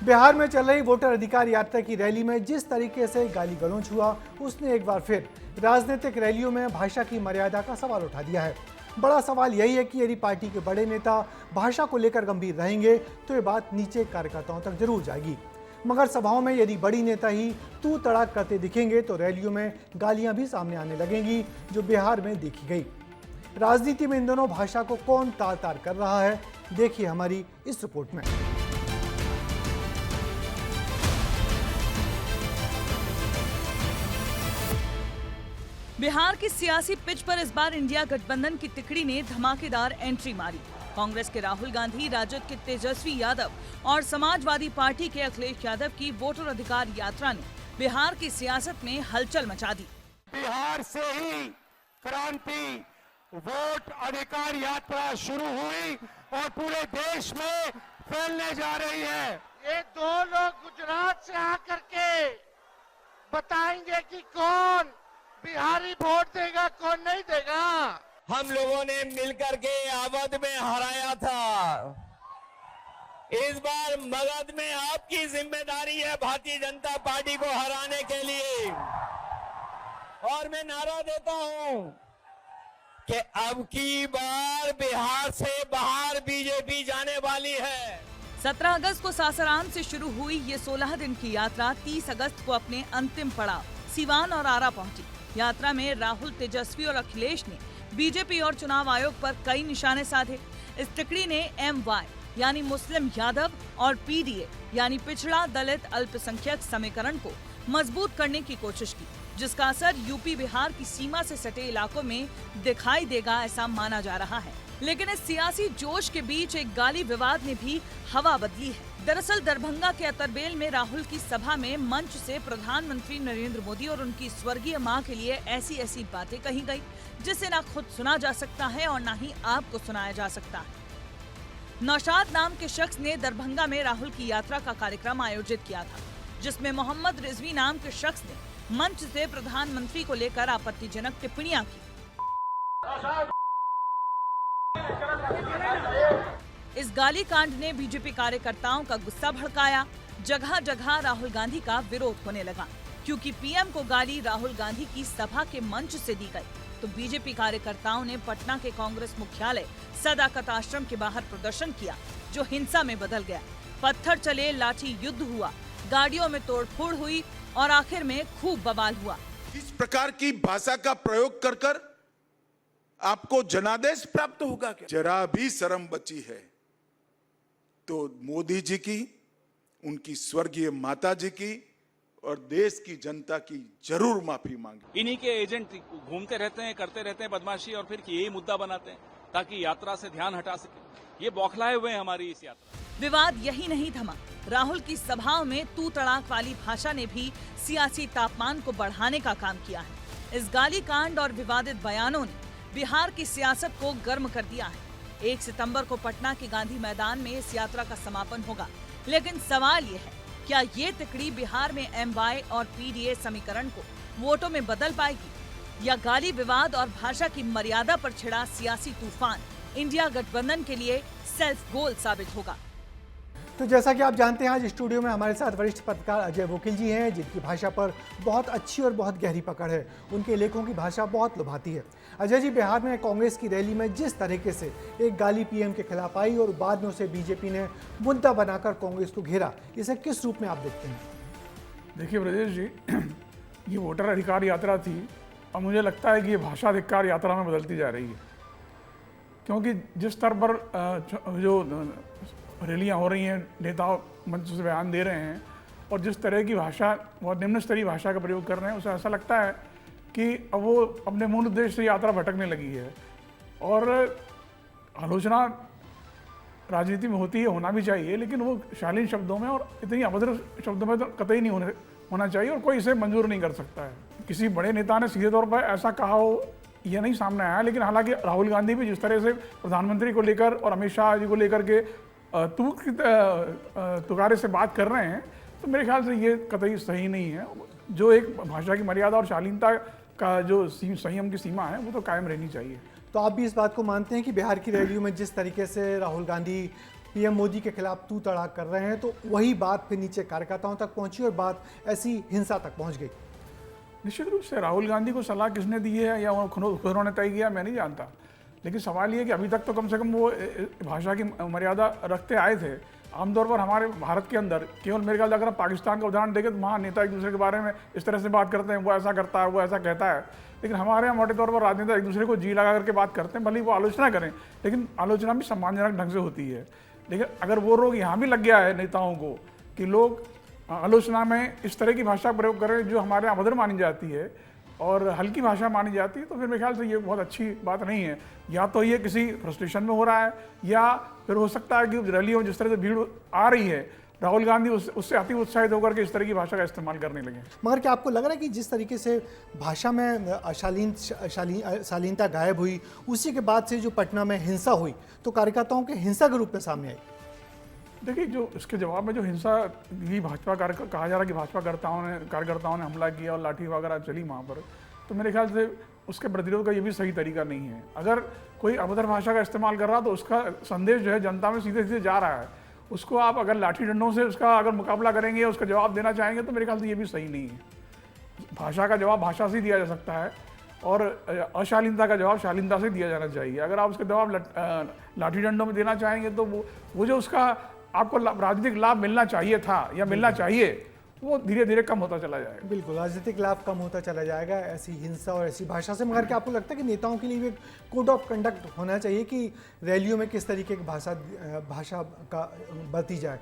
बिहार में चल रही वोटर अधिकार यात्रा की रैली में जिस तरीके से गाली गलौज हुआ, उसने एक बार फिर राजनीतिक रैलियों में भाषा की मर्यादा का सवाल उठा दिया है। बड़ा सवाल यही है कि यदि पार्टी के बड़े नेता भाषा को लेकर गंभीर रहेंगे तो ये बात नीचे कार्यकर्ताओं तक जरूर जाएगी, मगर सभाओं में यदि बड़ी नेता ही तू तड़ाक करते दिखेंगे तो रैलियों में गालियां भी सामने आने लगेंगी, जो बिहार में देखी गई। राजनीति में इन दोनों भाषा को कौन तार तार कर रहा है, देखिए हमारी इस रिपोर्ट में। बिहार की सियासी पिच पर इस बार इंडिया गठबंधन की तिकड़ी ने धमाकेदार एंट्री मारी। कांग्रेस के राहुल गांधी, राजद के तेजस्वी यादव और समाजवादी पार्टी के अखिलेश यादव की वोटर अधिकार यात्रा ने बिहार की सियासत में हलचल मचा दी। बिहार से ही क्रांति वोट अधिकार यात्रा शुरू हुई और पूरे देश में फैलने जा रही है। ये दो लोग गुजरात से आकर के बताएंगे कि कौन बिहारी वोट देगा, कौन नहीं देगा। हम लोगों ने मिलकर के अवध में हराया था, इस बार मगध में आपकी जिम्मेदारी है भारतीय जनता पार्टी को हराने के लिए। और मैं नारा देता हूं कि अब की बार बिहार से बाहर बीजेपी जाने वाली है। 17 अगस्त को सासाराम से शुरू हुई ये 16 दिन की यात्रा 30 अगस्त को अपने अंतिम पड़ाव सिवान और आरा पहुंची। यात्रा में राहुल, तेजस्वी और अखिलेश ने बीजेपी और चुनाव आयोग पर कई निशाने साधे। इस टिकड़ी ने MY यानी मुस्लिम यादव और PDA यानी पिछड़ा दलित अल्पसंख्यक समीकरण को मजबूत करने की कोशिश की, जिसका असर यूपी बिहार की सीमा से सटे इलाकों में दिखाई देगा, ऐसा माना जा रहा है। लेकिन इस सियासी जोश के बीच एक गाली विवाद ने भी हवा बदली है। दरअसल दरभंगा के अतरबेल में राहुल की सभा में मंच से प्रधानमंत्री नरेंद्र मोदी और उनकी स्वर्गीय मां के लिए ऐसी ऐसी बातें कही गई, जिसे ना खुद सुना जा सकता है और ना ही आपको सुनाया जा सकता है। नौशाद नाम के शख्स ने दरभंगा में राहुल की यात्रा का कार्यक्रम आयोजित किया था, जिसमें मोहम्मद रिजवी नाम के शख्स ने मंच से प्रधानमंत्री को लेकर आपत्तिजनक टिप्पणियां की। इस गाली कांड ने बीजेपी कार्यकर्ताओं का गुस्सा भड़काया। जगह जगह राहुल गांधी का विरोध होने लगा, क्योंकि पीएम को गाली राहुल गांधी की सभा के मंच से दी गई। तो बीजेपी कार्यकर्ताओं ने पटना के कांग्रेस मुख्यालय सदाकत आश्रम के बाहर प्रदर्शन किया, जो हिंसा में बदल गया। पत्थर चले, लाठी युद्ध हुआ, गाड़ियों में तोड़फोड़ हुई और आखिर में खूब बवाल हुआ। इस प्रकार की भाषा का प्रयोग कर कर आपको जनादेश प्राप्त होगा क्या? जरा भी शर्म बची है तो मोदी जी की, उनकी स्वर्गीय माता जी की और देश की जनता की जरूर माफी मांगे। इन्हीं के एजेंट घूमते रहते हैं, करते रहते हैं बदमाशी और फिर यही मुद्दा बनाते हैं ताकि यात्रा से ध्यान हटा सके। ये बौखलाए हुए हैं हमारी इस यात्रा। विवाद यही नहीं थमा। राहुल की सभाओं में तू तड़ाक वाली भाषा ने भी सियासी तापमान को बढ़ाने का काम किया है। इस गाली कांड और विवादित बयानों ने बिहार की सियासत को गर्म कर दिया है। 1 सितंबर को पटना के गांधी मैदान में इस यात्रा का समापन होगा, लेकिन सवाल ये है, क्या ये तिकड़ी बिहार में MY और PDA समीकरण को वोटों में बदल पाएगी, या गाली विवाद और भाषा की मर्यादा पर छिड़ा सियासी तूफान इंडिया गठबंधन के लिए सेल्फ गोल साबित होगा? तो जैसा कि आप जानते हैं, आज स्टूडियो में हमारे साथ वरिष्ठ पत्रकार अजय वकील जी हैं, जिनकी भाषा पर बहुत अच्छी और बहुत गहरी पकड़ है। उनके लेखों की भाषा बहुत लुभाती है। अजय जी, बिहार में कांग्रेस की रैली में जिस तरीके से एक गाली पीएम के खिलाफ आई और बाद में उसे बीजेपी ने मुद्दा बनाकर कांग्रेस को घेरा, इसे किस रूप में आप देखते हैं? देखिए ब्रजेश जी, ये वोटर अधिकार यात्रा थी और मुझे लगता है कि ये भाषा अधिकार यात्रा में बदलती जा रही है, क्योंकि जिस स्तर पर जो रैलियाँ हो रही हैं, नेता मंच से बयान दे रहे हैं और जिस तरह की भाषा, बहुत निम्न स्तरीय भाषा का प्रयोग कर रहे हैं, उसे ऐसा लगता है कि अब वो अपने मूल उद्देश्य से यात्रा भटकने लगी है। और आलोचना राजनीति में होती है, होना भी चाहिए, लेकिन वो शालीन शब्दों में और इतनी अभद्र शब्दों में तो कतई नहीं होना चाहिए और कोई इसे मंजूर नहीं कर सकता है। किसी बड़े नेता ने सीधे तौर पर ऐसा कहा हो, यह नहीं सामने आया, लेकिन हालांकि राहुल गांधी भी जिस तरह से प्रधानमंत्री को लेकर और अमित शाह जी को लेकर के तुकारे से बात कर रहे हैं, तो मेरे ख्याल से ये कतई सही नहीं है। जो एक भाषा की मर्यादा और शालीनता का जो संयम की सीमा है, वो तो कायम रहनी चाहिए। तो आप भी इस बात को मानते हैं कि बिहार की रैलियों में जिस तरीके से राहुल गांधी पीएम मोदी के खिलाफ तू तड़ाक कर रहे हैं, तो वही बात फिर नीचे कार्यकर्ताओं तक पहुंची और बात ऐसी हिंसा तक पहुंच गई। निश्चित रूप से राहुल गांधी को सलाह किसने दी है या खुद उन्होंने तय किया, मैं नहीं जानता। लेकिन सवाल ये है कि अभी तक तो कम से कम वो भाषा की मर्यादा रखते आए थे। आमतौर पर हमारे भारत के अंदर केवल मेरे ख्याल से अगर हम पाकिस्तान का उदाहरण देखें तो वहाँ नेता एक दूसरे के बारे में इस तरह से बात करते हैं, वो ऐसा करता है, वो ऐसा कहता है। लेकिन हमारे यहाँ मोटे तौर पर राजनेता एक दूसरे को जी लगा करके बात करते हैं, भले ही वो आलोचना करें, लेकिन आलोचना भी सम्मानजनक ढंग से होती है। लेकिन अगर वो रोग यहाँ भी लग गया है नेताओं को कि लोग आलोचना में इस तरह की भाषा प्रयोग करें जो हमारे यहाँ अभद्र मानी जाती है और हल्की भाषा मानी जाती है, तो फिर मेरे ख्याल से ये बहुत अच्छी बात नहीं है। या तो ये किसी फ्रस्ट्रेशन में हो रहा है या फिर हो सकता है कि रैलियों में जिस तरह से भीड़ आ रही है, राहुल गांधी उससे अति उत्साहित होकर के इस तरह की भाषा का इस्तेमाल करने लगे। मगर क्या आपको लग रहा है कि जिस तरीके से भाषा में शालीनता गायब हुई, उसी के बाद से जो पटना में हिंसा हुई तो कार्यकर्ताओं के हिंसा के रूप में सामने आई? देखिए, जो इसके जवाब में जो हिंसा की भाजपा कहा जा रहा है कि भाजपा कार्यकर्ताओं ने हमला किया और लाठी वगैरह चली वहाँ पर, तो मेरे ख्याल से उसके प्रतिरोध का ये भी सही तरीका नहीं है। अगर कोई अभद्र भाषा का इस्तेमाल कर रहा तो उसका संदेश जो है जनता में सीधे सीधे जा रहा है, उसको आप अगर लाठी डंडों से उसका अगर मुकाबला करेंगे, उसका जवाब देना चाहेंगे, तो मेरे ख्याल से ये भी सही नहीं है। भाषा का जवाब भाषा से दिया जा सकता है और अशालीनता का जवाब शालीनता से दिया जाना चाहिए। अगर आप उसका जवाब लाठी डंडों में देना चाहेंगे तो वो जो उसका आपको राजनीतिक लाभ मिलना चाहिए था या मिलना चाहिए, वो धीरे धीरे कम होता चला जाएगा। बिल्कुल, राजनीतिक लाभ कम होता चला जाएगा ऐसी हिंसा और ऐसी भाषा से। मगर क्या आपको लगता है कि नेताओं के लिए भी कोड ऑफ कंडक्ट होना चाहिए कि रैलियों में किस तरीके की भाषा का बरती जाए?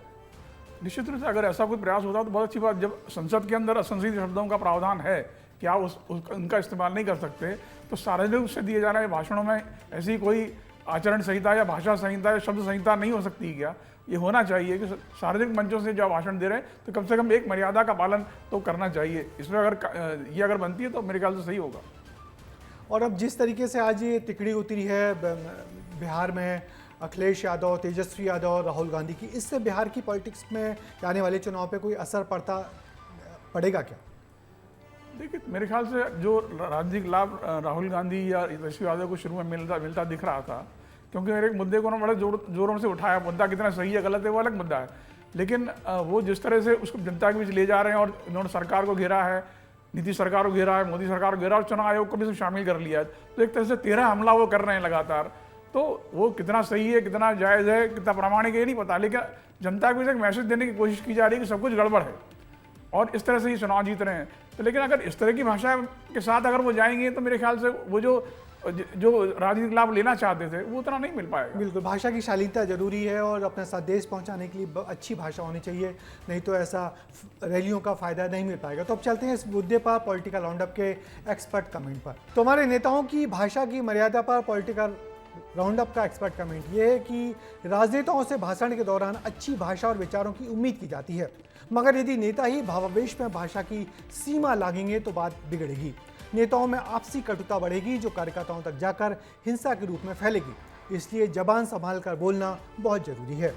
निश्चित रूप से अगर ऐसा कोई प्रयास होता तो बहुत अच्छी बात। जब संसद के अंदर असंसदीय शब्दों का प्रावधान है कि आप उनका इस्तेमाल नहीं कर सकते, तो सार्वजनिक रूप से दिए जा रहे भाषणों में ऐसी कोई आचरण संहिता या भाषा संहिता या शब्द संहिता नहीं हो सकती क्या? ये होना चाहिए कि सार्वजनिक मंचों से जब भाषण दे रहे हैं तो कम से कम एक मर्यादा का पालन तो करना चाहिए। इसमें अगर बनती है तो मेरे ख्याल से सही होगा। और अब जिस तरीके से आज ये तिकड़ी उतरी है बिहार में अखिलेश यादव, तेजस्वी यादव और राहुल गांधी की, इससे बिहार की पॉलिटिक्स में आने वाले चुनाव पे कोई असर पड़ेगा क्या? देखिए, मेरे ख्याल से जो राजनीतिक लाभ राहुल गांधी या तेजस्वी यादव को शुरू में मिलता दिख रहा था, क्योंकि हर एक मुद्दे को उन्होंने बड़े जोरों से उठाया। मुद्दा कितना सही है गलत है वो अलग मुद्दा है, लेकिन वो जिस तरह से उसको जनता के बीच ले जा रहे हैं और इन्होंने सरकार को घेरा है, नीतीश सरकार को घेरा है, मोदी सरकार को घेरा और चुनाव आयोग को भी शामिल कर लिया है, तो एक तरह से 13 हमला वो कर रहे हैं लगातार। तो वो कितना सही है, कितना जायज़ है, कितना प्रामाणिक है ये नहीं पता, लेकिन जनता को एक मैसेज देने की कोशिश की जा रही है कि सब कुछ गड़बड़ है और इस तरह से ये चुनाव जीत रहे हैं। तो लेकिन अगर इस तरह की भाषा के साथ अगर वो जाएंगे तो मेरे ख्याल से वो जो राजनीतिक लाभ लेना चाहते थे वो उतना नहीं मिल पाएगा। बिल्कुल, भाषा की शालीनता जरूरी है और अपना संदेश पहुंचाने के लिए अच्छी भाषा होनी चाहिए, नहीं तो ऐसा रैलियों का फायदा नहीं मिल पाएगा। तो अब चलते हैं इस मुद्दे पर पॉलिटिकल राउंडअप के एक्सपर्ट कमेंट पर। तो हमारे नेताओं की भाषा की मर्यादा पर पॉलिटिकल राउंडअप का एक्सपर्ट कमेंट ये है कि राजनेताओं से भाषण के दौरान अच्छी भाषा और विचारों की उम्मीद की जाती है, मगर यदि नेता ही भावावेश में भाषा की सीमा लागेंगे तो बात बिगड़ेगी। नेताओं में आपसी कटुता बढ़ेगी जो कार्यकर्ताओं तक जाकर हिंसा के रूप में फैलेगी। इसलिए जबान संभाल कर बोलना बहुत जरूरी है।